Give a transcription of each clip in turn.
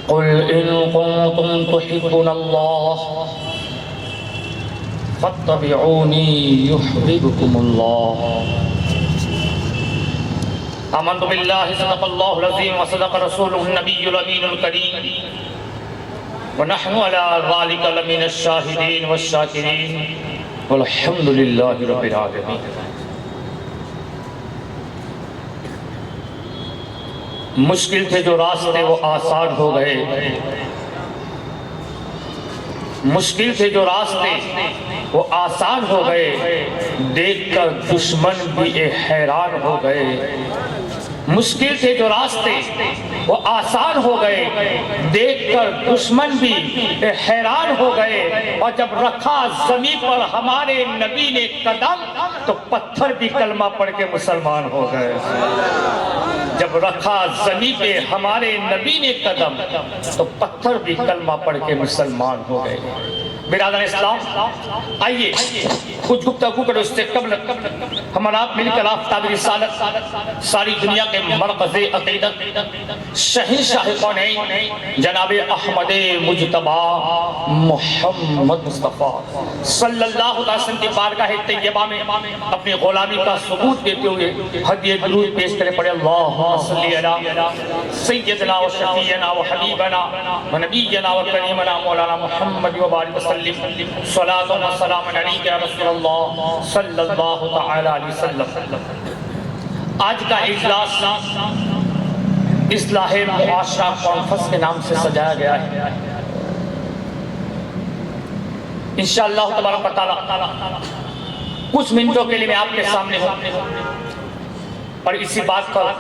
قل إن كنتم تحبون الله فاتبعوني يحببكم الله آمنت بالله صدق الله العظيم وصدق رسوله النبي الأمين الكريم ونحن على ذلك لمن الشاهدين والشاكرين والحمد لله رب العالمين. مشکل تھے جو راستے وہ آسان ہو گئے، مشکل تھے جو راستے وہ آسان ہو گئے، دیکھ کر دشمن بھی حیران ہو گئے. مشکل تھے جو راستے وہ آسان ہو گئے، دیکھ کر دشمن بھی حیران ہو گئے. اور جب رکھا زمین پر ہمارے نبی نے قدم تو پتھر بھی کلمہ پڑھ کے مسلمان ہو گئے. جب رکھا زمین پہ ہمارے نبی نے قدم تو پتھر بھی کلمہ پڑھ کے مسلمان ہو گئے. برادر اسلام، آئیے کچھ گفتگو کرو. اس سے قبل ہم آپ مل کر آفتاب رسالت، ساری دنیا کے مرکز عقیدت، شہنشاہ کونین جناب احمد مجتبی محمد مصطفیٰ صلی اللہ علیہ وسلم کی بارگاہ طیبہ میں اپنی غلامی کا ثبوت دیتے ہوئے ہدیہ درود پیش کرے پڑے. اللہم صلی علی سیدنا و شفیعنا و حبیبنا و نبینا و کریمنا مولانا محمد و بارک وسلم. صلاۃ و سلام علیک یا رسول اللہ صلی اللہ تعالی علیہ وسلم. آج کا اجلاس اصلاح معاشرہ کانفرنس کے نام سے سجایا گیا ہے. انشاءاللہ تبارک و تعالی کچھ منٹوں کے لیے میں آپ کے سامنے ہوں اور اسی بات پر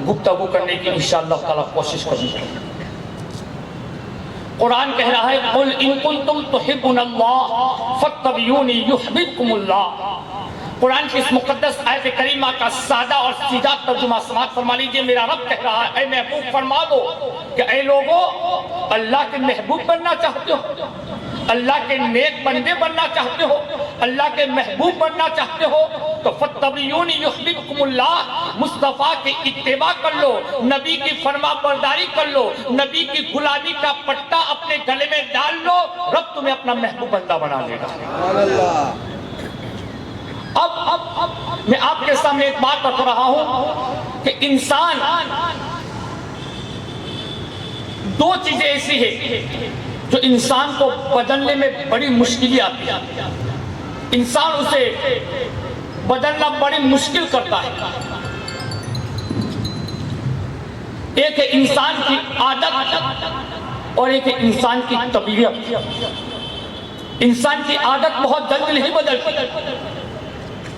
گفتگو کرنے کی انشاءاللہ تعالی کوشش کروں گا. قرآن کہہ رہا ہے قل ان کنتم تحبون اللہ فاتبعونی یحببکم اللہ. قرآن کی اس مقدس آیت کریمہ کا سادہ اور سیدھا ترجمہ سماعت فرما لیجئے. میرا رب کہہ رہا ہے اے محبوب فرما دو کہ اے لوگو اللہ کے محبوب بننا چاہتے ہو، اللہ کے نیک بندے بننا چاہتے ہو، اللہ کے محبوب بننا چاہتے ہو تو فاتبعونی یحببکم اللہ. مصطفیٰ کی اتباع کر لو، نبی کی فرما برداری کر لو، نبی کی غلامی کا پٹا اپنے گلے میں ڈال لو، رب تمہیں اپنا محبوب بندہ بنا لے گا. اب میں آپ کے سامنے ایک بات بتا رہا ہوں کہ انسان دو چیزیں ایسی ہیں جو انسان کو بدلنے میں بڑی مشکل آتی ہے. انسان اسے بدلنا بڑی مشکل کرتا ہے. ایک ہے انسان کی عادت اور ایک ہے انسان کی طبیعت. انسان کی عادت بہت جلد نہیں بدلتی،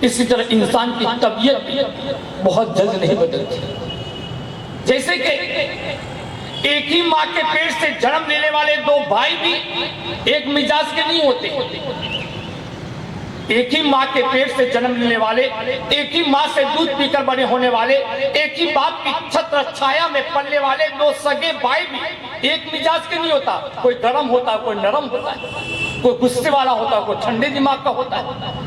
اسی طرح انسان کی طبیعت بھی بہت جلد نہیں بدلتی. جیسے کہ ایک ہی ماں کے پیٹ سے جنم لینے والے دو بھائی بھی ایک مزاج کے نہیں ہوتے. ایک ہی ماں کے پیٹ سے جنم لینے والے، ایک ہی ماں سے دودھ پی کر بڑے ہونے والے، ایک ہی باپ کی چھتر چھایا میں پلنے والے دو سگے بھائی بھی ایک مزاج کے نہیں ہوتا. کوئی گرم ہوتا ہے، کوئی نرم ہوتا ہے، کوئی غصے والا ہوتا ہے، کوئی ٹھنڈے دماغ کا ہوتا ہے.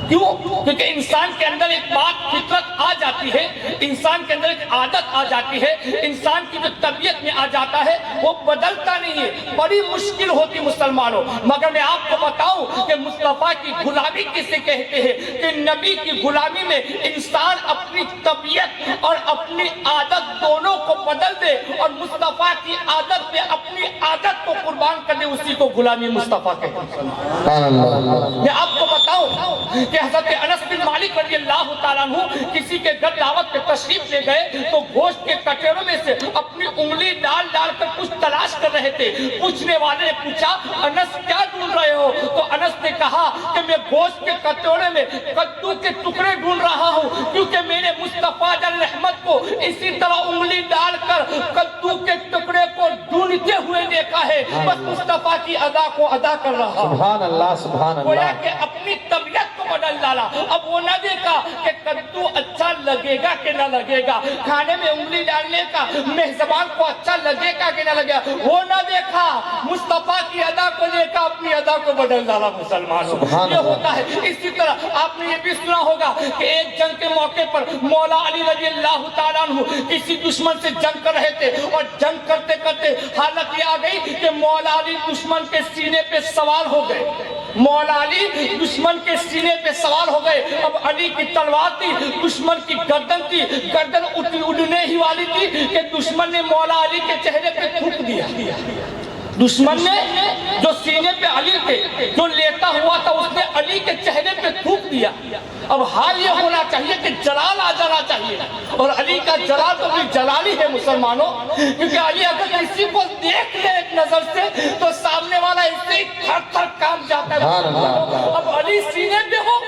کیوں؟ کیونکہ انسان کے اندر ایک بات فطرت آ جاتی ہے، انسان کے اندر ایک عادت آ جاتی ہے، انسان کی جو طبیعت میں آ جاتا ہے وہ بدلتا نہیں ہے. بڑی مشکل ہوتی مسلمانوں. مگر میں آپ کو بتاؤں کہ مصطفیٰ کی غلامی کسے کہتے ہیں کہ نبی کی غلامی میں انسان اپنی طبیعت اور اپنی عادت دونوں کو بدل دے اور مصطفیٰ کی عادت پہ اپنی عادت کو قربان کر دے، اسی کو غلامی مصطفیٰ کہتے ہیں. میں آپ کو بتاؤں کہ حضرت انس بن مالک رضی اللہ تعالیٰ عنہ کسی کے گھر دعوت پہ تشریف لے گئے تو گوشت کے کٹوروں میں سے اپنی انگلی ڈال ڈال کر کچھ تلاش کر رہے تھے. پوچھنے والے نے پوچھا انس کیا ڈھونڈ رہے ہو؟ تو انس نے کہا کہ میں گوشت کے کٹورے میں کدو کے ٹکڑے ڈھونڈ رہا ہوں، کیونکہ میں نے مصطفیٰ جل رحمت کو اسی طرح انگلی ڈال کر کدو کے ٹکڑے کو ڈھونڈتے ہوئے دیکھا ہے، بس مصطفیٰ کی ادا کو ادا کر رہا ہوں. سبحان اللہ، سبحان گویا اللہ. کہ اپنی طبیعت کو بدل ڈالا. اب وہ نہ دیکھا کہ کدو اچھا لگے گا کہ نہ لگے گا, کھانے میں انگلی ڈالنے کا میزبان کو اچھا لگے گا کہ نہ لگے گا, وہ نہ دیکھا, مصطفیٰ کی ادا کو دیکھا, اپنی ادا کو بدل ڈالا. مسلمانوں یہ ہوتا ہے. اسی طرح آپ نے یہ بھی سنا ہوگا کہ ایک جنگ کے موقع پر مولا علی رضی اللہ تعالیٰ عنہ کسی دشمن سے جنگ کر رہے تھے, اور جنگ کرتے کرتے حالت یہ آ گئی کہ مولا علی دشمن کے سینے پہ سوار ہو گئے. مولا علی دشمن کے سینے پہ سوار ہو گئے. اب علی کی تلوار تھی, دشمن کی گردن تھی, گردن اڑنے ہی والی تھی کہ دشمن نے مولا علی کے چہرے پہ تھوک دیا. دشمن نے جو سینے پہ علی تھے, جو لیتا ہوا تھا, اس نے علی کے چہرے پہ تھوک دیا. اب حال یہ ہونا چاہیے کہ جلال آ جانا چاہیے, اور علی کا جلال تو بھی جلالی ہے مسلمانوں, کیونکہ علی اگر کسی کو دیکھ لے ایک نظر سے تو سامنے والا اس سے تھر تھر کانپ جاتا ہے. اب علی سینے پہ ہو,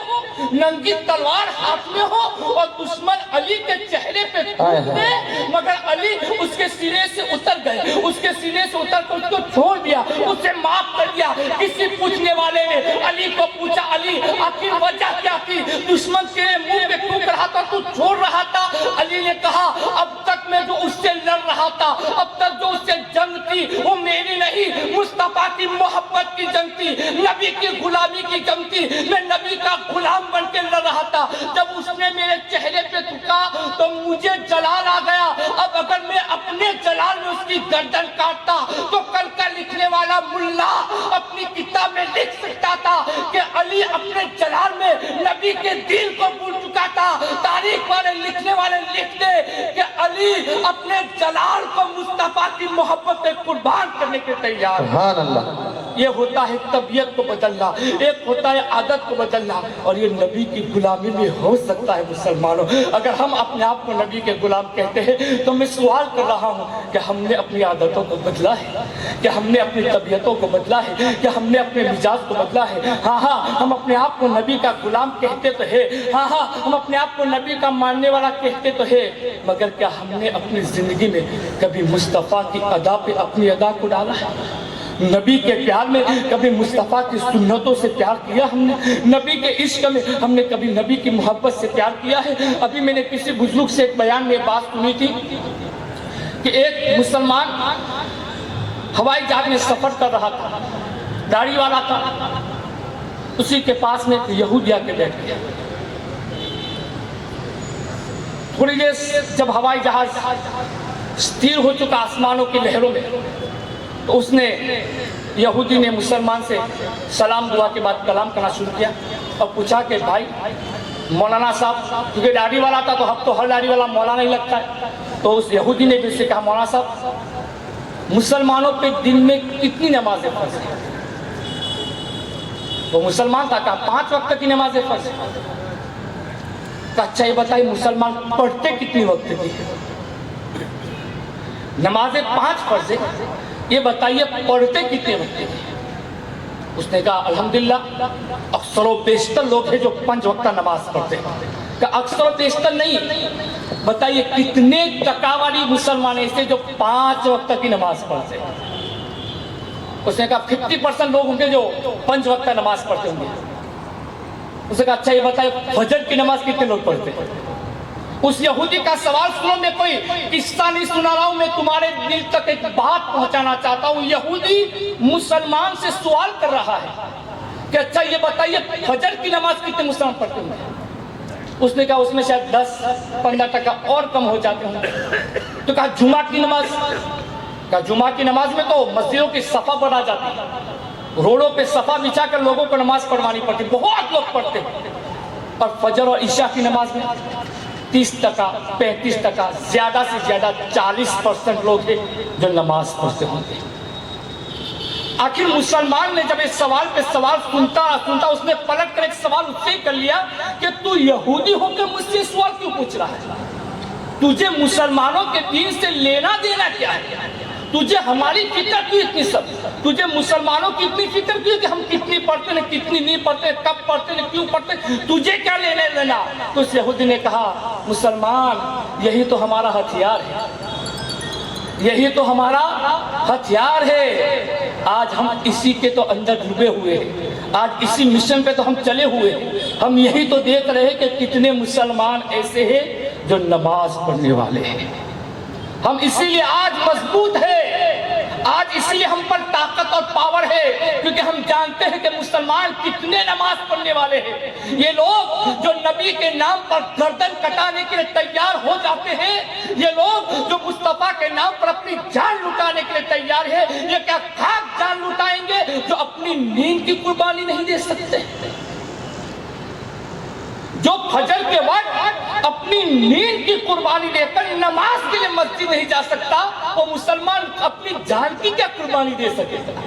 ننگی تلوار ہاتھ میں ہو, اور دشمن علی کے چہرے پہ تھوک دے, مگر علی اس کے سینے سے اتر گئے, اس کے سینے سے اتر کر اس کو چھوڑ دیا, اسے معاف کر دیا. کسی پوچھنے والے نے علی کو پوچھا, علی آخر وجہ کیا تھی, دشمن کے منہ پہ تھوک رہا تھا, تو چھوڑ رہا تھا. علی نے کہا اب تک میں جو اس سے لڑ رہا تھا, اب تک جو اس سے جنگ تھی وہ میری نہیں, مصطفیٰ کی محبت کی جنگ تھی, نبی کی غلامی کی جنگ تھی. میں نبی کا غلام بن کے لڑ رہا تھا. جب اس نے میرے چہرے پہ تھوکا تو مجھے جلال آ گیا. اب اگر میں اپنے جلال میں اس کی گردن کاٹتا تو کل کا لکھنے والا ملا اپنی کتاب میں لکھ سکتا تھا کہ علی اپنے جلال میں نبی کے دین کو بھول چکا تھا. تاریخ والے لکھنے والے لکھ دے کہ علی اپنے جلال کو مصطفیٰ کی محبت پہ قربان کرنے کے تیار. سبحان اللہ. یہ ہوتا ہے طبیعت کو بدلنا, ایک ہوتا ہے عادت کو بدلنا, اور یہ نبی کی غلامی بھی ہو سکتا ہے. مسلمانوں اگر ہم اپنے آپ کو نبی کے غلام کہتے ہیں تو میں سوال کر رہا ہوں کہ ہم نے اپنی عادتوں کو بدلا ہے, کہ ہم نے اپنی طبیعتوں کو بدلا ہے, کہ ہم نے اپنے مزاج کو بدلا ہے. ہاں ہم اپنے آپ کو نبی کا غلام کہتے تو ہے, ہاں ہم اپنے آپ کو نبی کا ماننے والا کہتے تو ہے, مگر کیا ہم نے اپنی زندگی میں کبھی مصطفیٰ کی ادا پہ اپنی ادا کو ڈالا ہے؟ نبی کے پیار میں کبھی مصطفیٰ کی سنتوں سے پیار کیا ہم نے؟ نبی کے عشق میں ہم نے کبھی نبی کی محبت سے پیار کیا ہے؟ ابھی میں نے کسی بزرگ سے ایک بیان میں بات سنی تھی کہ ایک مسلمان ہوائی جہاز میں سفر کر رہا تھا, داڑھی والا تھا, اسی کے پاس میں ایک یہودی آ کے بیٹھ گیا. تھوڑی دیر جب ہوائی جہاز استھر ہو چکا آسمانوں کی لہروں میں, تو اس نے یہودی نے مسلمان سے سلام دعا کے بعد کلام کرنا شروع کیا اور پوچھا کہ بھائی مولانا صاحب, کیونکہ داڑھی والا تھا تو اب تو ہر داڑھی والا مولانا ہی لگتا ہے, تو اس یہودی نے بھی اس سے کہا مولانا صاحب مسلمانوں پہ دن میں کتنی نمازیں فرض ہیں؟ وہ مسلمان تھا, کہا 5 وقت کی نمازیں فرض ہیں. کہا اچھا یہ بتائیے مسلمان پڑھتے کتنی وقت کی؟ نمازیں 5 فرض ہیں, یہ بتائیے پڑھتے کتنے وقت کی؟ اس نے کہا الحمدللہ اکثر و بیشتر لوگ ہیں جو 5 وقت نماز پڑھتے ہیں. کہ اکثر و بیشتر نہیں, بتائیے کتنے ٹکا والی مسلمان ایسے جو 5 وقت کی نماز پڑھتے ہیں؟ اس نے کہا 50% لوگ ہوں گے جو 5 وقت نماز پڑھتے ہوں گے. اس نے کہا اچھا یہ بتائیے فجر کی نماز کتنے لوگ پڑھتے ہیں؟ اس یہودی کا سوال سنو, میں کوئی قصہ نہیں سنا رہا ہوں, میں تمہارے دل تک ایک بات پہنچانا چاہتا ہوں. یہودی مسلمان سے سوال کر رہا ہے کہ اچھا یہ بتائیے فجر کی نماز کتنے مسلمان پڑھتے ہیں؟ اس نے کہا اس میں شاید 10-15% اور کم ہو جاتے ہیں. تو کہا جمعہ کی نماز؟ کہا جمعہ کی نماز میں تو مسجدوں کی صفحہ بنا جاتی ہے, روڈوں پہ صفحہ بچھا کر لوگوں کو نماز پڑھوانی پڑتی, بہت لوگ پڑھتے ہیں. اور فجر اور عشاء کی نماز میں 30%, 35%, زیادہ سے زیادہ 40% لوگ ہیں جو نماز پڑھتے ہوں گے. آخر مسلمان نے جب اس سوال پہ سوال سنتا اس نے پلٹ کر ایک سوال اس سے کر لیا کہ تو یہودی ہو کے مجھ سے سوال کیوں پوچھ رہا ہے؟ تجھے مسلمانوں کے دین سے لینا دینا کیا ہے؟ تجھے ہماری فکر کیوں اتنی سب؟ تجھے مسلمانوں کی اتنی فکر کیوں کہ ہم کتنی پڑھتے ہیں, کتنی نہیں پڑھتے, کب پڑھتے ہیں, کیوں پڑھتے ہیں, تجھے کیا لینے لینا؟ تو اس یہودی نے کہا مسلمان یہی تو ہمارا ہتھیار ہے, یہی تو ہمارا ہتھیار ہے. آج ہم اسی کے تو اندر ڈوبے ہوئے ہیں, آج اسی مشن پہ تو ہم چلے ہوئے ہیں. ہم یہی تو دیکھ رہے ہیں کہ کتنے مسلمان ایسے ہیں جو نماز پڑھنے والے ہیں. ہم اسی لیے آج مضبوط ہیں, آج اسی لیے ہم پر طاقت اور پاور ہے, کیونکہ ہم جانتے ہیں کہ مسلمان کتنے نماز پڑھنے والے ہیں. یہ لوگ جو نبی کے نام پر گردن کٹانے کے لیے تیار ہو جاتے ہیں, یہ لوگ جو مصطفیٰ کے نام پر اپنی جان لٹانے کے لیے تیار ہے, یہ کیا خاک جان لٹائیں گے جو اپنی نیند کی قربانی نہیں دے سکتے؟ جو فجر کے وقت اپنی نیند کی قربانی دے کر نماز کے لیے مسجد نہیں جا سکتا, وہ مسلمان اپنی جان کی کیا قربانی دے سکے گا؟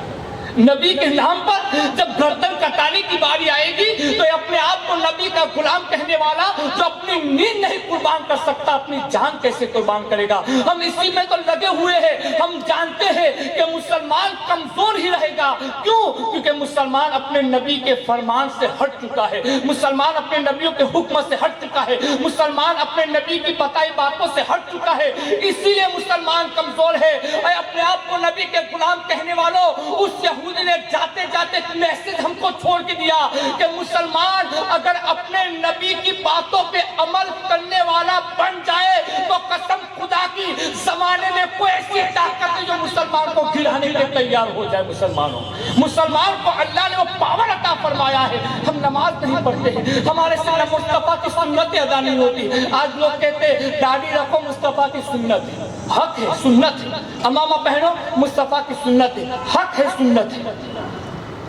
نبی کے نام پر جب گردن کٹانے کی باری آئے گی تو اپنے آپ کو نبی کا غلام کہنے والا جو اپنی نیند نہیں قربان کر سکتا, اپنی جان کیسے قربان کرے گا؟ ہم اسی میں تو لگے ہوئے ہیں. ہم جانتے ہیں کہ مسلمان کمزور ہی رہے گا. کیوں؟ کیونکہ مسلمان اپنے نبی کے فرمان سے ہٹ چکا ہے, مسلمان اپنے نبیوں کے حکم سے ہٹ چکا ہے, مسلمان اپنے نبی کی بتائی باتوں سے ہٹ چکا ہے. اسی لیے مسلمان کمزور ہے. اے اپنے آپ کو نبی کے غلام کہنے والوں, اس یہودی نے جاتے جاتے میسج ہم کو چھوڑ کے دیا کہ مسلمان اگر اپنے نبی کی باتوں پہ عمل کرنے والا بن جائے تو قسم خدا کی زمانے میں کوئی ایسی طاقت ہے جو مسلمان کو گرانے کے لیے تیار ہو جائے. مسلمان کو اللہ نے وہ پاور عطا فرمایا ہے. ہم نماز نہیں پڑھتے ہیں, ہمارے سے مصطفیٰ کی سنتیں ادا نہیں ہوتی. آج لوگ کہتے ہیں داڑھی رکھو, مصطفیٰ کی سنت ہے, حق ہے, سنت ہے. امامہ پہنو, مصطفیٰ کی سنت ہے, حق ہے, سنت ہے.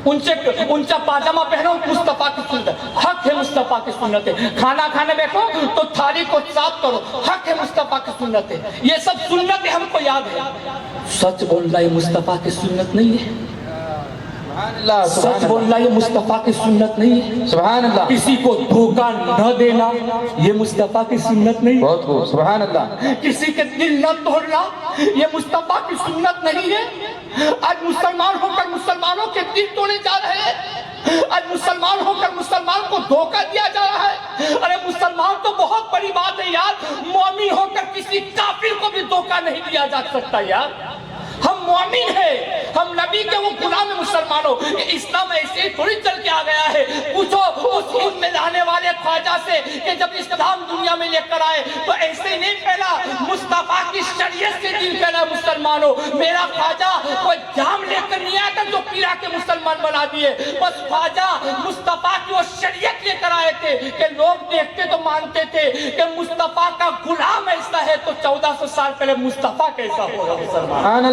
اونچا پاجامہ پہنو, مصطفیٰ کی سنت ہے, حق ہے, مصطفیٰ کی سنت ہے. کھانا کھانے بیٹھو تو تھالی کو صاف کرو, حق ہے, مصطفیٰ کی سنت ہے. یہ سب سنتیں ہم کو یاد ہے. سچ بولنا یہ مصطفیٰ کی سنت نہیں ہے. سچ بولنا یہ مصطفیٰ کی سنت نہیں ہے. سبحان اللہ. کسی کو دھوکہ نہ دینا یہ مصطفیٰ کی سنت نہیں ہے. بہت خوب, سبحان اللہ. کسی کے دل نہ توڑنا یہ مصطفیٰ کی سنت نہیں ہے. آج مسلمان ہو کر مسلمانوں کے دل توڑے جا رہے ہیں. آج مسلمان ہو کر مسلمان کو دھوکہ دیا جا رہا ہے. ارے مسلمان تو بہت بڑی بات ہے یار, مومن ہو کر کسی کافر کو بھی دھوکہ نہیں دیا جا سکتا یار. ہم مومن ہیں, ہم نبی کے وہ غلام مسلمانوں. اسلام ایسے ہی تھوڑی چل کے آ گیا ہے. پوچھو اس ہند میں رہنے والے خواجہ سے کہ جب اسلام دنیا میں لے کر آئے تو ایسے ہی نہیں پھیلا, مصطفیٰ کی شریعت سے دین پھیلا. مسلمانوں, میرا خواجہ کوئی جام لے کر نہیں آیا تھا جو پیرا کے مسلمان بنا دیے. بس خواجہ مصطفیٰ کی وہ شریعت لے کر آئے تھے کہ لوگ دیکھتے تو مانتے تھے کہ مصطفیٰ کا غلام ایسا ہے تو 1400 سال پہلے مصطفیٰ کیسا ہوگا. مسلمان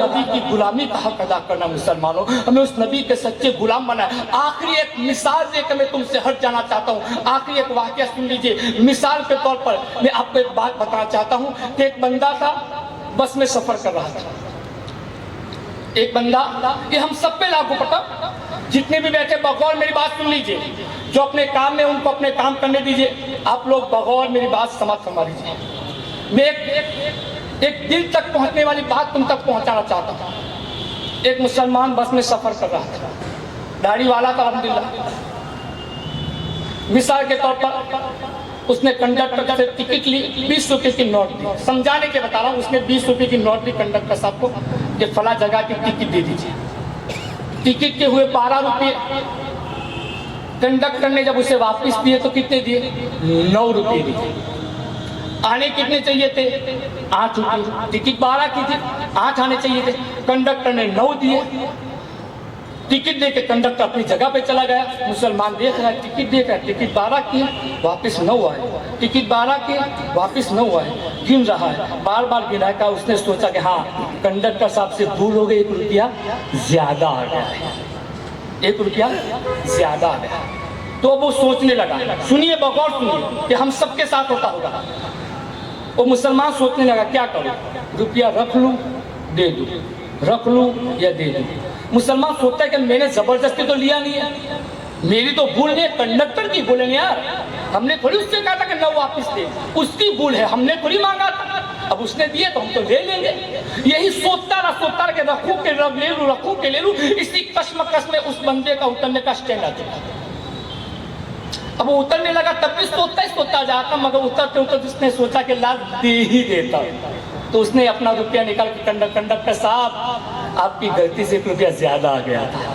نبی کی غلامی کا حق ادا کرنا. مسلمانوں, ہمیں اس نبی کے سچے غلام بنا ہے. آخری ایک مثال دے کر میں تم سے ہٹ جانا چاہتا ہوں. آخری ایک واقعہ سن لیجئے. مثال کے طور پر میں آپ کو ایک بات بتانا چاہتا ہوں کہ ایک بندہ تھا, بس میں سفر کر رہا تھا. ایک بندہ, یہ ہم سب پہ لاگو پڑتا, جتنے بھی بیٹھے بغور میری بات سن لیجئے. جو اپنے کام میں ان کو اپنے کام کرنے دیجئے. آپ لوگ بغور میری بات سماعت فرما لیجئے. میں ایک دل تک پہنچنے والی بات تم تک پہنچانا چاہتا ہوں. ایک مسلمان بس میں سفر کر رہا تھا, داڑھی والا تھا الحمدللہ. مثال کے طور پر اس نے کنڈکٹر سے ٹکٹ لی, 20 روپے کی نوٹ دی. سمجھانے کے بتا رہا ہوں, اس نے 20 روپے کی نوٹ دی کنڈکٹر صاحب کو کہ فلاں جگہ کی ٹکٹ دے دیجیے. ٹکٹ کے ہوئے 12 روپے. کنڈکٹر نے جب اسے واپس دیے تو کتنے دیے؟ 9 روپے دیے. آنے کتنے چاہیے تھے؟ 8 روپے. ٹکٹ 12 کی تھی, 8 آنے چاہیے تھے. کنڈکٹر نے 9 دیے. ٹکٹ دے کے کنڈکٹر اپنی جگہ پہ چلا گیا. مسلمان دیکھ رہا ہے, ٹکٹ دیکھ رہا ہے, ٹکٹ 12 کی واپس 9 آئے. ٹکٹ 12 کی واپس 9 آئے. گن رہا ہے, بار بار گنا کا. اس نے سوچا کہ ہاں کنڈکٹر صاحب سے بھول ہو گئی, 1 روپیہ زیادہ آ گیا ہے, 1 روپیہ زیادہ آ گیا. تو وہ سوچنے لگا, سنیے بغور سنیے کہ ہم سب کے ساتھ ہوتا ہوگا. وہ مسلمان سوچنے لگا کیا کروں, روپیہ رکھ لوں دے دوں, رکھ لوں یا دے دوں. مسلمان سوچتا ہے کہ میں نے زبردستی تو لیا نہیں ہے, میری تو بھول نہیں ہے, کنڈکٹر کی بھول ہے یار. ہم نے تھوڑی اس سے کہا تھا کہ 9 واپس دے, اس کی بھول ہے, ہم نے تھوڑی مانگا تھا. اب اس نے دیے تو ہم تو لے لیں گے. یہی سوچتا رہا کہ رکھوں کہ رب لے لوں, رکھوں کہ لے لوں. اسی کشمکش میں اس بندے کا اترنے کا اسٹینڈ آ چکا. اب وہ اترنے لگا, تب بھی سوچتا جاتا, مگر اترتے اس نے سوچا کہ لا دے ہی دیتا. تو اس نے اپنا روپیہ نکال کے کنڈکٹر صاحب آپ کی غلطی سے 1 روپیہ زیادہ آ گیا تھا,